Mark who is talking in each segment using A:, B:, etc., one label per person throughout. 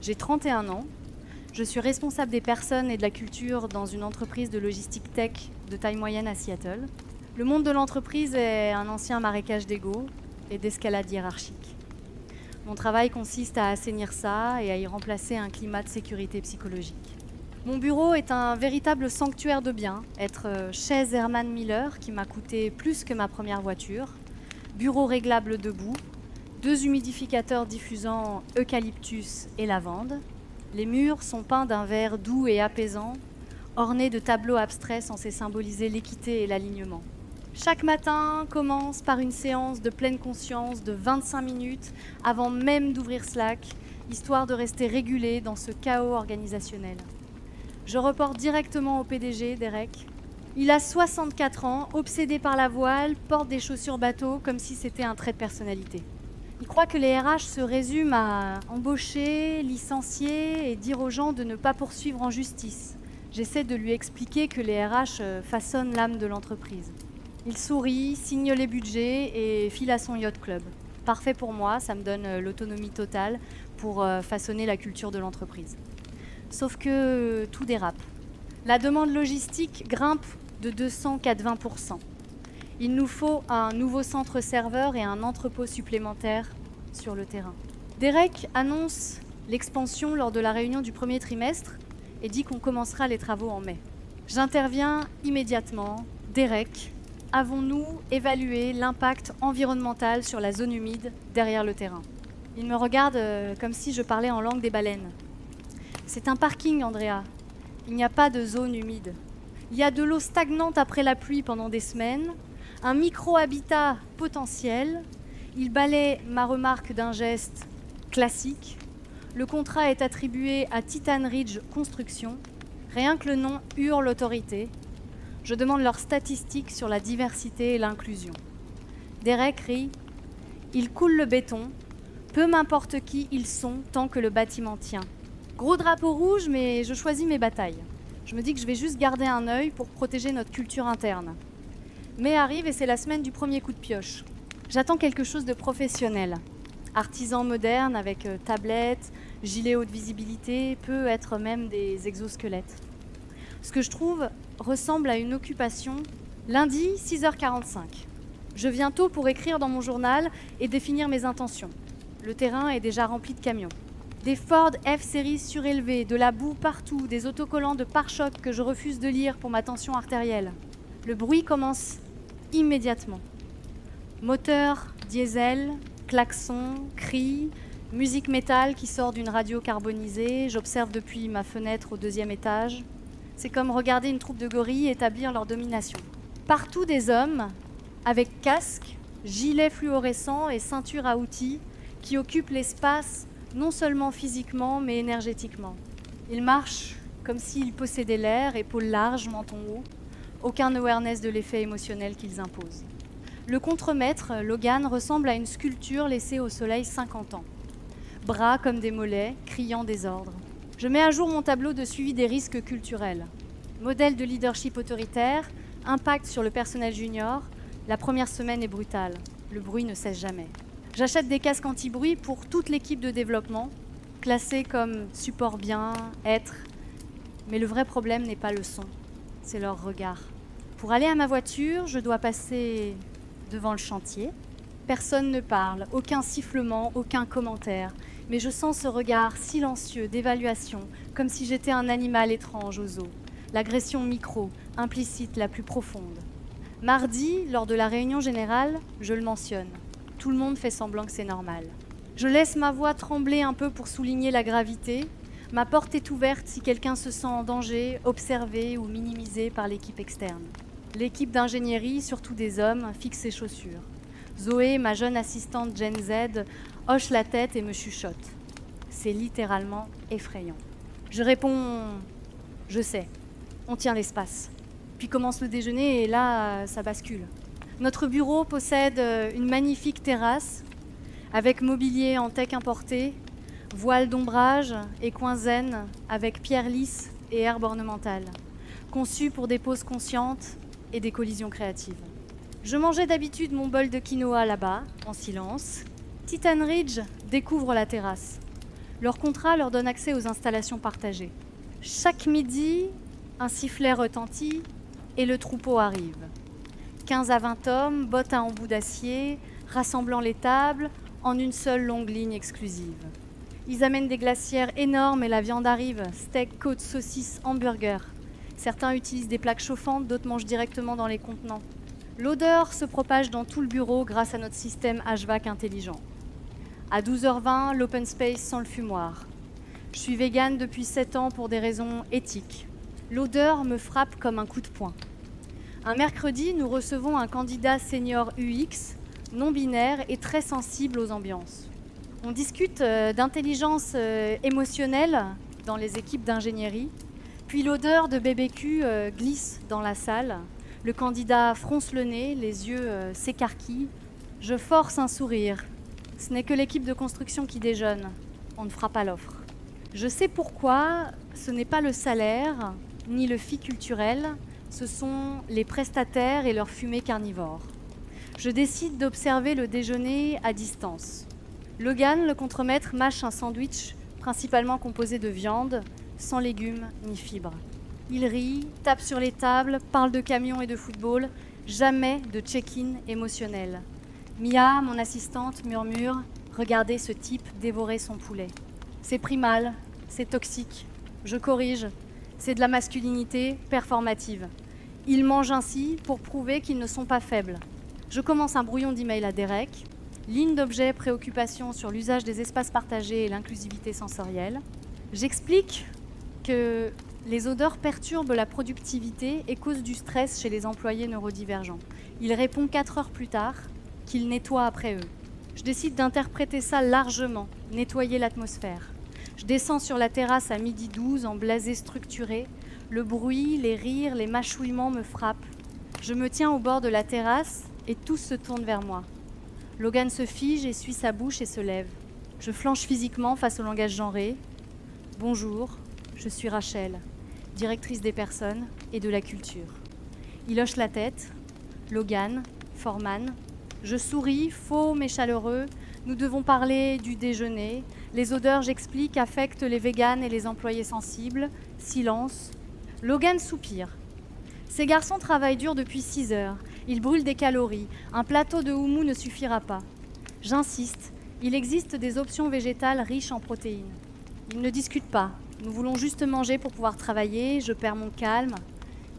A: J'ai 31 ans. Je suis responsable des personnes et de la culture dans une entreprise de logistique tech de taille moyenne à Seattle. Le monde de l'entreprise est un ancien marécage d'ego et d'escalade hiérarchique. Mon travail consiste à assainir ça et à y remplacer un climat de sécurité psychologique. Mon bureau est un véritable sanctuaire de biens, être chaise Herman Miller qui m'a coûté plus que ma première voiture, bureau réglable debout, 2 humidificateurs diffusant eucalyptus et lavande. Les murs sont peints d'un vert doux et apaisant, ornés de tableaux abstraits censés symboliser l'équité et l'alignement. Chaque matin commence par une séance de pleine conscience de 25 minutes avant même d'ouvrir Slack, histoire de rester régulé dans ce chaos organisationnel. Je reporte directement au PDG, Derek. Il a 64 ans, obsédé par la voile, porte des chaussures bateau comme si c'était un trait de personnalité. Il croit que les RH se résument à embaucher, licencier et dire aux gens de ne pas poursuivre en justice. J'essaie de lui expliquer que les RH façonnent l'âme de l'entreprise. Il sourit, signe les budgets et file à son yacht club. Parfait pour moi, ça me donne l'autonomie totale pour façonner la culture de l'entreprise. Sauf que tout dérape. La demande logistique grimpe de 280%. Il nous faut un nouveau centre serveur et un entrepôt supplémentaire sur le terrain. Derek annonce l'expansion lors de la réunion du premier trimestre et dit qu'on commencera les travaux en mai. J'interviens immédiatement. Derek, avons-nous évalué l'impact environnemental sur la zone humide derrière le terrain ? Il me regarde comme si je parlais en langue des baleines. C'est un parking, Andrea. Il n'y a pas de zone humide. Il y a de l'eau stagnante après la pluie pendant des semaines, un micro-habitat potentiel. Il balaie ma remarque d'un geste classique. Le contrat est attribué à Titan Ridge Construction. Rien que le nom hurle l'autorité. Je demande leurs statistiques sur la diversité et l'inclusion. Derek rit. Ils coulent le béton. Peu m'importe qui ils sont tant que le bâtiment tient. Gros drapeau rouge, mais je choisis mes batailles. Je me dis que je vais juste garder un œil pour protéger notre culture interne. Mai arrive et c'est la semaine du premier coup de pioche. J'attends quelque chose de professionnel. Artisan moderne avec tablette, gilet haute visibilité, peut être même des exosquelettes. Ce que je trouve ressemble à une occupation. Lundi, 6h45. Je viens tôt pour écrire dans mon journal et définir mes intentions. Le terrain est déjà rempli de camions. Des Ford F-Series surélevés, de la boue partout, des autocollants de pare-choc que je refuse de lire pour ma tension artérielle. Le bruit commence immédiatement. Moteur, diesel, klaxon, cris, musique métal qui sort d'une radio carbonisée. J'observe depuis ma fenêtre au 2e étage. C'est comme regarder une troupe de gorilles établir leur domination. Partout des hommes, avec casque, gilet fluorescent et ceinture à outils, qui occupent l'espace non seulement physiquement, mais énergétiquement. Ils marchent comme s'ils possédaient l'air, épaules larges, menton haut. Aucun awareness de l'effet émotionnel qu'ils imposent. Le contremaître, Logan, ressemble à une sculpture laissée au soleil 50 ans. Bras comme des mollets, criant désordre. Je mets à jour mon tableau de suivi des risques culturels. Modèle de leadership autoritaire, impact sur le personnel junior. La première semaine est brutale. Le bruit ne cesse jamais. J'achète des casques anti-bruit pour toute l'équipe de développement, classés comme support bien, être. Mais le vrai problème n'est pas le son, c'est leur regard. Pour aller à ma voiture, je dois passer devant le chantier. Personne ne parle, aucun sifflement, aucun commentaire. Mais je sens ce regard silencieux d'évaluation, comme si j'étais un animal étrange aux eaux. L'agression micro, implicite, la plus profonde. Mardi, lors de la réunion générale, je le mentionne. Tout le monde fait semblant que c'est normal. Je laisse ma voix trembler un peu pour souligner la gravité. Ma porte est ouverte si quelqu'un se sent en danger, observé ou minimisé par l'équipe externe. L'équipe d'ingénierie, surtout des hommes, fixe ses chaussures. Zoé, ma jeune assistante Gen Z, hoche la tête et me chuchote. C'est littéralement effrayant. Je réponds « Je sais, on tient l'espace ». Puis commence le déjeuner et là, ça bascule. Notre bureau possède une magnifique terrasse avec mobilier en teck importé, voile d'ombrage et coins zen avec pierres lisses et herbes ornementales, conçu pour des pauses conscientes et des collisions créatives. Je mangeais d'habitude mon bol de quinoa là-bas, en silence. Titan Ridge découvre la terrasse. Leur contrat leur donne accès aux installations partagées. Chaque midi, un sifflet retentit et le troupeau arrive. 15 à 20 hommes, bottes à embout d'acier, rassemblant les tables en une seule longue ligne exclusive. Ils amènent des glacières énormes et la viande arrive, steak, côtes, saucisses, hamburgers. Certains utilisent des plaques chauffantes, d'autres mangent directement dans les contenants. L'odeur se propage dans tout le bureau grâce à notre système HVAC intelligent. À 12h20, l'open space sent le fumoir. Je suis végane depuis 7 ans pour des raisons éthiques. L'odeur me frappe comme un coup de poing. Un mercredi, nous recevons un candidat senior UX, non-binaire et très sensible aux ambiances. On discute d'intelligence émotionnelle dans les équipes d'ingénierie, puis l'odeur de BBQ glisse dans la salle. Le candidat fronce le nez, les yeux s'écarquillent. Je force un sourire. Ce n'est que l'équipe de construction qui déjeune. On ne fera pas l'offre. Je sais pourquoi, ce n'est pas le salaire, ni le fit culturel, ce sont les prestataires et leur fumée carnivore. Je décide d'observer le déjeuner à distance. Logan, le contremaître, mâche un sandwich principalement composé de viande, sans légumes ni fibres. Il rit, tape sur les tables, parle de camions et de football, jamais de check-in émotionnel. Mia, mon assistante, murmure « Regardez ce type dévorer son poulet. C'est primal, c'est toxique. Je corrige, c'est de la masculinité performative. Ils mangent ainsi pour prouver qu'ils ne sont pas faibles. » Je commence un brouillon d'email à Derek. Ligne d'objet, préoccupation sur l'usage des espaces partagés et l'inclusivité sensorielle. J'explique que les odeurs perturbent la productivité et causent du stress chez les employés neurodivergents. Il répond 4 heures plus tard qu'il nettoie après eux. Je décide d'interpréter ça largement, nettoyer l'atmosphère. Je descends sur la terrasse à 12h12 en blasé structuré. Le bruit, les rires, les mâchouillements me frappent. Je me tiens au bord de la terrasse et tous se tournent vers moi. Logan se fige, essuie sa bouche et se lève. Je flanche physiquement face au langage genré. Bonjour, je suis Rachel, directrice des personnes et de la culture. Il hoche la tête. Logan, Foreman. Je souris, faux mais chaleureux. Nous devons parler du déjeuner. Les odeurs, j'explique, affectent les véganes et les employés sensibles. Silence. Logan soupire. Ces garçons travaillent dur depuis 6 heures. Ils brûlent des calories. Un plateau de houmous ne suffira pas. J'insiste. Il existe des options végétales riches en protéines. Ils ne discutent pas. Nous voulons juste manger pour pouvoir travailler. Je perds mon calme.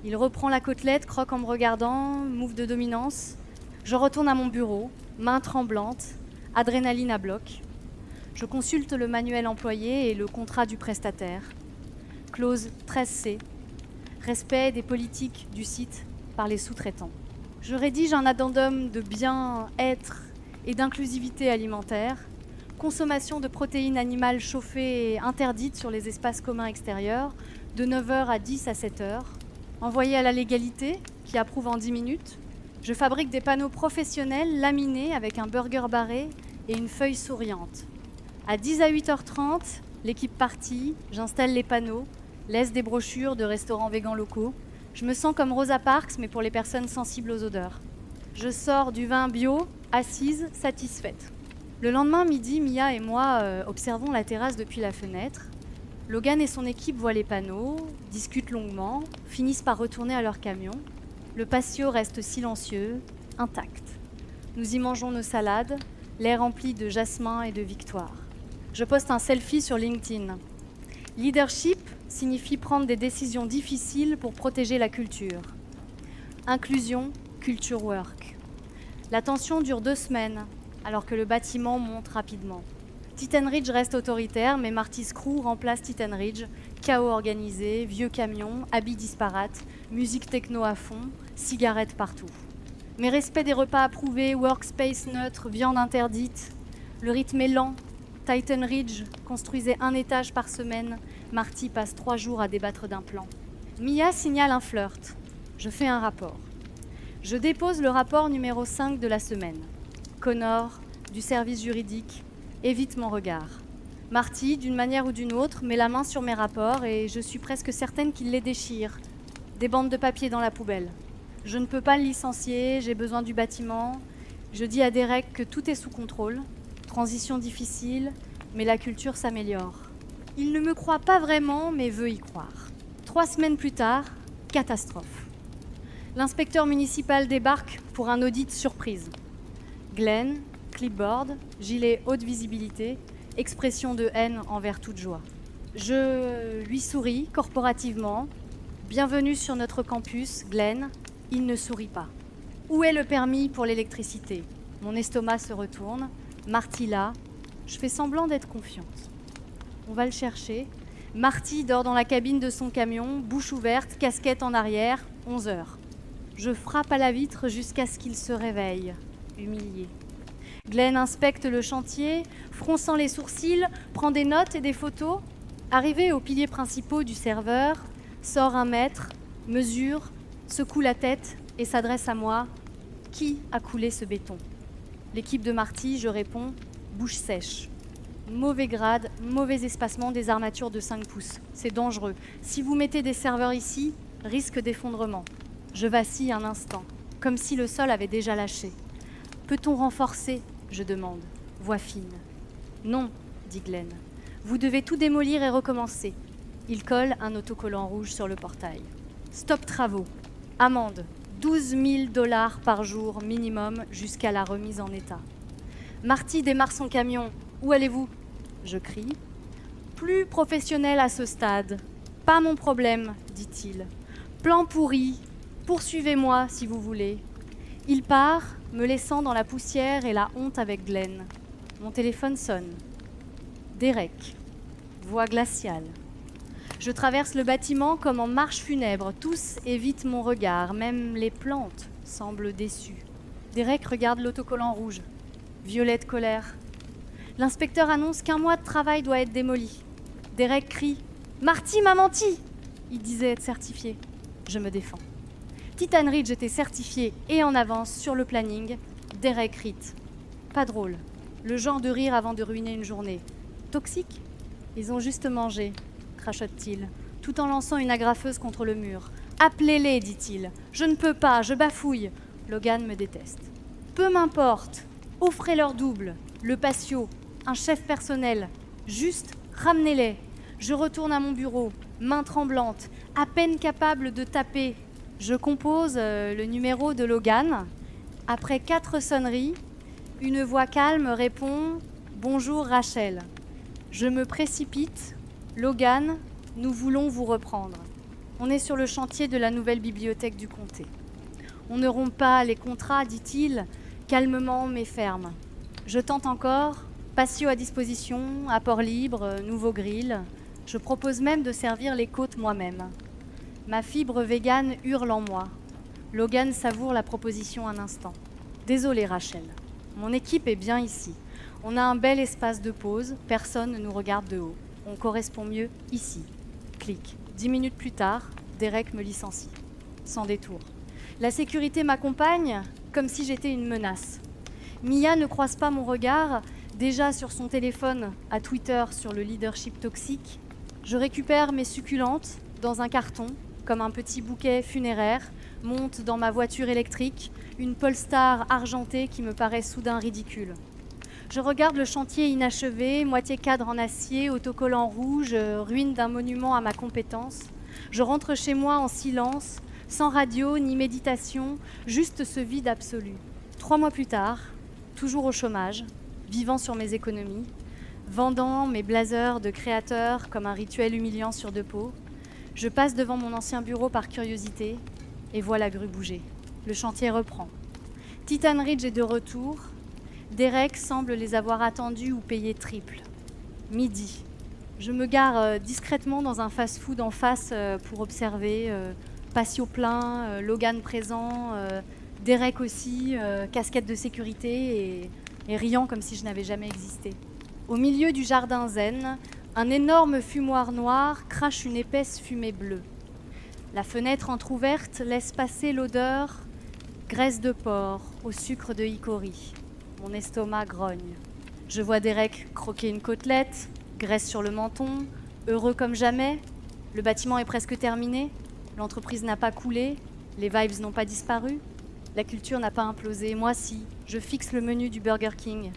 A: Il reprend la côtelette, croque en me regardant, move de dominance. Je retourne à mon bureau, main tremblante, adrénaline à bloc. Je consulte le manuel employé et le contrat du prestataire. Clause 13C. Respect des politiques du site par les sous-traitants. Je rédige un addendum de bien-être et d'inclusivité alimentaire. Consommation de protéines animales chauffées et interdites sur les espaces communs extérieurs, de 9h à 10 à 7h. Envoyé à la légalité, qui approuve en 10 minutes. Je fabrique des panneaux professionnels laminés avec un burger barré et une feuille souriante. À 10 à 8h30, l'équipe partie, j'installe les panneaux, laisse des brochures de restaurants végans locaux. Je me sens comme Rosa Parks, mais pour les personnes sensibles aux odeurs. Je sors du vin bio, assise, satisfaite. Le lendemain midi, Mia et moi observons la terrasse depuis la fenêtre. Logan et son équipe voient les panneaux, discutent longuement, finissent par retourner à leur camion. Le patio reste silencieux, intact. Nous y mangeons nos salades, l'air rempli de jasmin et de victoire. Je poste un selfie sur LinkedIn. Leadership signifie prendre des décisions difficiles pour protéger la culture. Inclusion, culture work. La tension dure 2 semaines, alors que le bâtiment monte rapidement. Titan Ridge reste autoritaire, mais Marty's Crew remplace Titan Ridge. Chaos organisé, vieux camions, habits disparates, musique techno à fond, cigarettes partout. Mais respect des repas approuvés, workspace neutre, viande interdite. Le rythme est lent. Titan Ridge construisait 1 étage par semaine. Marty passe 3 jours à débattre d'un plan. Mia signale un flirt. Je fais un rapport. Je dépose le rapport numéro 5 de la semaine. Connor, du service juridique, évite mon regard. Marty, d'une manière ou d'une autre, met la main sur mes rapports et je suis presque certaine qu'il les déchire. Des bandes de papier dans la poubelle. Je ne peux pas le licencier, j'ai besoin du bâtiment. Je dis à Derek que tout est sous contrôle. Transition difficile, mais la culture s'améliore. Il ne me croit pas vraiment, mais veut y croire. 3 semaines plus tard, catastrophe. L'inspecteur municipal débarque pour un audit surprise. Glenn, clipboard, gilet haute visibilité, expression de haine envers toute joie. Je lui souris corporativement. Bienvenue sur notre campus, Glenn. Il ne sourit pas. Où est le permis pour l'électricité ? Mon estomac se retourne. Marty là. Je fais semblant d'être confiante. On va le chercher. Marty dort dans la cabine de son camion, bouche ouverte, casquette en arrière, 11 heures. Je frappe à la vitre jusqu'à ce qu'il se réveille, humilié. Glenn inspecte le chantier, fronçant les sourcils, prend des notes et des photos. Arrivé aux piliers principaux du serveur, sort un mètre, mesure, secoue la tête et s'adresse à moi. Qui a coulé ce béton ? L'équipe de Marty, je réponds, bouche sèche. Mauvais grade, mauvais espacement des armatures de 5 pouces. C'est dangereux. Si vous mettez des serveurs ici, risque d'effondrement. Je vacille un instant, comme si le sol avait déjà lâché. Peut-on renforcer ? Je demande. Voix fine. Non, dit Glenn. Vous devez tout démolir et recommencer. Il colle un autocollant rouge sur le portail. Stop travaux. Amende. 12 000 $ par jour minimum jusqu'à la remise en état. Marty démarre son camion. Où allez-vous ? Je crie. Plus professionnel à ce stade. Pas mon problème, dit-il. Plan pourri. Poursuivez-moi si vous voulez. Il part, me laissant dans la poussière et la honte avec Glenn. Mon téléphone sonne. Derek. Voix glaciale. Je traverse le bâtiment comme en marche funèbre. Tous évitent mon regard, même les plantes semblent déçues. Derek regarde l'autocollant rouge. Violet de colère. L'inspecteur annonce qu'1 mois de travail doit être démoli. Derek crie « Marty m'a menti !» Il disait être certifié. Je me défends. Titan Ridge était certifié et en avance sur le planning. Derek rit. Pas drôle. Le genre de rire avant de ruiner une journée. Toxique ? Ils ont juste mangé, crachote-t-il, tout en lançant une agrafeuse contre le mur. Appelez-les, dit-il. Je ne peux pas, je bafouille. Logan me déteste. Peu m'importe. Offrez leur double, le patio, un chef personnel. Juste ramenez-les. Je retourne à mon bureau, main tremblante, à peine capable de taper. Je compose le numéro de Logan. Après 4 sonneries, une voix calme répond « Bonjour Rachel ». Je me précipite. « Logan, nous voulons vous reprendre. On est sur le chantier de la nouvelle bibliothèque du comté. On ne rompt pas les contrats, dit-il, calmement mais ferme. Je tente encore. Patio à disposition, apport libre, nouveau grill. Je propose même de servir les côtes moi-même. Ma fibre végane hurle en moi. Logan savoure la proposition un instant. Désolée Rachel, mon équipe est bien ici. On a un bel espace de pause, personne ne nous regarde de haut. On correspond mieux ici. Clic. 10 minutes plus tard, Derek me licencie. Sans détour. La sécurité m'accompagne comme si j'étais une menace. Mia ne croise pas mon regard, déjà sur son téléphone, à Twitter sur le leadership toxique. Je récupère mes succulentes dans un carton, comme un petit bouquet funéraire, monte dans ma voiture électrique, une Polestar argentée qui me paraît soudain ridicule. Je regarde le chantier inachevé, moitié cadre en acier, autocollant rouge, ruine d'un monument à ma compétence. Je rentre chez moi en silence, sans radio ni méditation, juste ce vide absolu. 3 mois plus tard, toujours au chômage, vivant sur mes économies, vendant mes blazers de créateur comme un rituel humiliant sur 2 pots, je passe devant mon ancien bureau par curiosité et vois la grue bouger. Le chantier reprend. Titan Ridge est de retour. Derek semble les avoir attendus ou payés triple. Midi. Je me gare discrètement dans un fast-food en face pour observer. Patio plein, Logan présent, Derek aussi, casquette de sécurité et riant comme si je n'avais jamais existé. Au milieu du jardin zen, un énorme fumoir noir crache une épaisse fumée bleue. La fenêtre entr'ouverte laisse passer l'odeur graisse de porc au sucre de hickory. Mon estomac grogne. Je vois Derek croquer une côtelette, graisse sur le menton, heureux comme jamais. Le bâtiment est presque terminé, l'entreprise n'a pas coulé, les vibes n'ont pas disparu, la culture n'a pas implosé. Moi si, je fixe le menu du Burger King.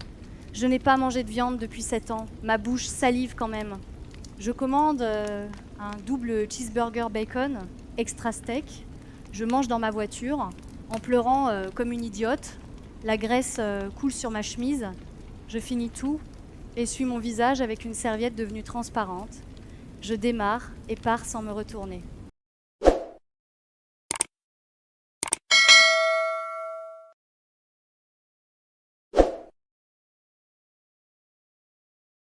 A: Je n'ai pas mangé de viande depuis 7 ans. Ma bouche salive quand même. Je commande un double cheeseburger bacon, extra steak. Je mange dans ma voiture, en pleurant comme une idiote. La graisse coule sur ma chemise. Je finis tout, essuie mon visage avec une serviette devenue transparente. Je démarre et pars sans me retourner.